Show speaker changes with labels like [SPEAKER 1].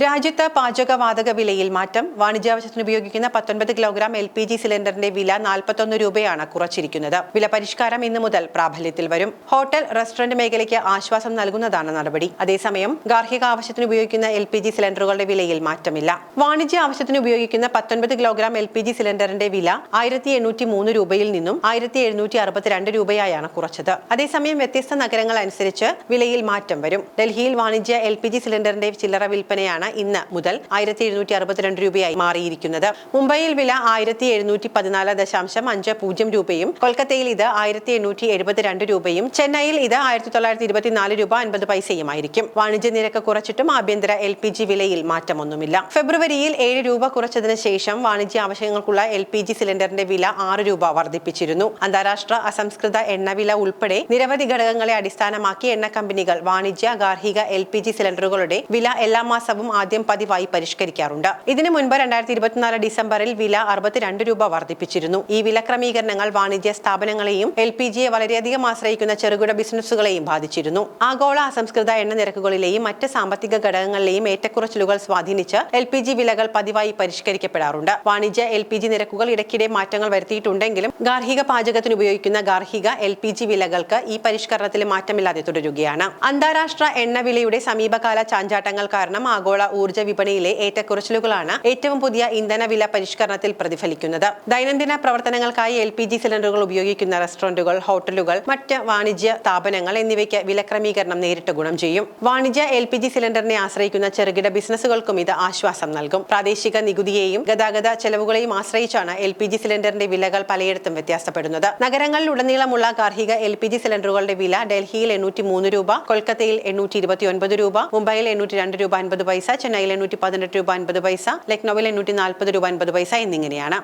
[SPEAKER 1] രാജ്യത്ത് പാചകവാതക വിലയിൽ മാറ്റം. വാണിജ്യാവശ്യത്തിന് ഉപയോഗിക്കുന്ന 19 കിലോഗ്രാം LPG സിലിണ്ടറിന്റെ വില 41 രൂപയാണ് കുറച്ചിരിക്കുന്നത്. വില പരിഷ്കാരം ഇന്നു മുതൽ പ്രാബല്യത്തിൽ വരും. ഹോട്ടൽ, റെസ്റ്റോറന്റ് മേഖലയ്ക്ക് ആശ്വാസം നൽകുന്നതാണ് നടപടി. അതേസമയം ഗാർഹിക ആവശ്യത്തിന് ഉപയോഗിക്കുന്ന LPG സിലിണ്ടറുകളുടെ വിലയിൽ മാറ്റമില്ല. വാണിജ്യ ആവശ്യത്തിന് ഉപയോഗിക്കുന്ന 19 കിലോഗ്രാം LPG സിലിണ്ടറിന്റെ വില 1803 രൂപയിൽ നിന്നും 1762 രൂപയായാണ് കുറച്ചത്. അതേസമയം വ്യത്യസ്ത നഗരങ്ങൾ അനുസരിച്ച് വിലയിൽ മാറ്റം വരും. ഡൽഹിയിൽ വാണിജ്യ LPG സിലിണ്ടറിന്റെ ചില്ലറ വിൽപ്പനയാണ് ഇന്ന് മുതൽ 1762 രൂപയായി മാറിയിരിക്കുന്നത്. മുംബൈയിൽ വില 1714.50 രൂപയും, കൊൽക്കത്തയിൽ ഇത് 1872 രൂപയും, ചെന്നൈയിൽ ഇത് 1924 രൂപ 50 പൈസയുമായിരിക്കും. വാണിജ്യ നിരക്ക് കുറച്ചിട്ടും ആഭ്യന്തര LPG വിലയിൽ മാറ്റമൊന്നുമില്ല. ഫെബ്രുവരിയിൽ 7 രൂപ കുറച്ചതിന് ശേഷം വാണിജ്യ ആവശ്യങ്ങൾക്കുള്ള LPG സിലിണ്ടറിന്റെ വില 6 രൂപ വർദ്ധിപ്പിച്ചിരുന്നു. അന്താരാഷ്ട്ര അസംസ്കൃത എണ്ണവില ഉൾപ്പെടെ നിരവധി ഘടകങ്ങളെ അടിസ്ഥാനമാക്കി എണ്ണ കമ്പനികൾ വാണിജ്യ ഗാർഹിക LPG സിലിണ്ടറുകളുടെ വില എല്ലാ മാസവും ആദ്യം പതിവായി പരിഷ്കരിക്കാറുണ്ട്. ഇതിനു മുൻപ് 2024 ഡിസംബറിൽ വില 62 രൂപ വർദ്ധിപ്പിച്ചിരുന്നു. ഈ വില ക്രമീകരണങ്ങൾ വാണിജ്യ സ്ഥാപനങ്ങളെയും LPGയെ വളരെയധികം ആശ്രയിക്കുന്ന ചെറുകിട ബിസിനസ്സുകളെയും ബാധിച്ചിരുന്നു. ആഗോള അസംസ്കൃത എണ്ണ നിരക്കുകളിലെയും മറ്റ് സാമ്പത്തിക ഘടകങ്ങളിലെയും ഏറ്റക്കുറച്ചിലുകൾ സ്വാധീനിച്ച് LPG വിലകൾ പതിവായി പരിഷ്കരിക്കപ്പെടാറുണ്ട്. വാണിജ്യ LPG നിരക്കുകൾ ഇടയ്ക്കിടെ മാറ്റങ്ങൾ വരുത്തിയിട്ടുണ്ടെങ്കിലും ഗാർഹിക പാചകത്തിന് ഉപയോഗിക്കുന്ന ഗാർഹിക LPG വിലകൾക്ക് ഈ പരിഷ്കരണത്തിൽ മാറ്റമില്ലാതെ തുടരുകയാണ്. അന്താരാഷ്ട്ര എണ്ണവിലയുടെ സമീപകാല ചാഞ്ചാട്ടങ്ങൾ കാരണം ആഗോള ഊർജ്ജ വിപണിയിലെ ഏറ്റക്കുറച്ചിലുകളാണ് ഏറ്റവും പുതിയ ഇന്ധന വില പരിഷ്കരണത്തിൽ പ്രതിഫലിക്കുന്നത്. ദൈനംദിന പ്രവർത്തനങ്ങൾക്കായി LPG സിലിണ്ടറുകൾ ഉപയോഗിക്കുന്ന റെസ്റ്റോറന്റുകൾ, ഹോട്ടലുകൾ, മറ്റ് വാണിജ്യ സ്ഥാപനങ്ങൾ എന്നിവയ്ക്ക് വില ക്രമീകരണം നേരിട്ട് ഗുണം ചെയ്യും. വാണിജ്യ LPG സിലിണ്ടറിനെ ആശ്രയിക്കുന്ന ചെറുകിട ബിസിനസ്സുകൾക്കും ഇത് ആശ്വാസം നൽകും. പ്രാദേശിക നികുതിയെയും ഗതാഗത ചെലവുകളെയും ആശ്രയിച്ചാണ് LPG സിലിണ്ടറിന്റെ വിലകൾ പലയിടത്തും വ്യത്യാസപ്പെടുന്നത്. നഗരങ്ങളിലുടനീളമുള്ള ഗാർഹിക LPG സിലിണ്ടറുകളുടെ വില ഡൽഹിയിൽ 803 രൂപ, കൊൽക്കത്തയിൽ 829 രൂപ, മുംബൈയിൽ 802 രൂപ 50 പൈസ, ചെന്നൈയിൽ 818 രൂപ 50 പൈസ, ലക്നൌവിൽ 840 രൂപ 50 പൈസ എന്നിങ്ങനെയാണ്.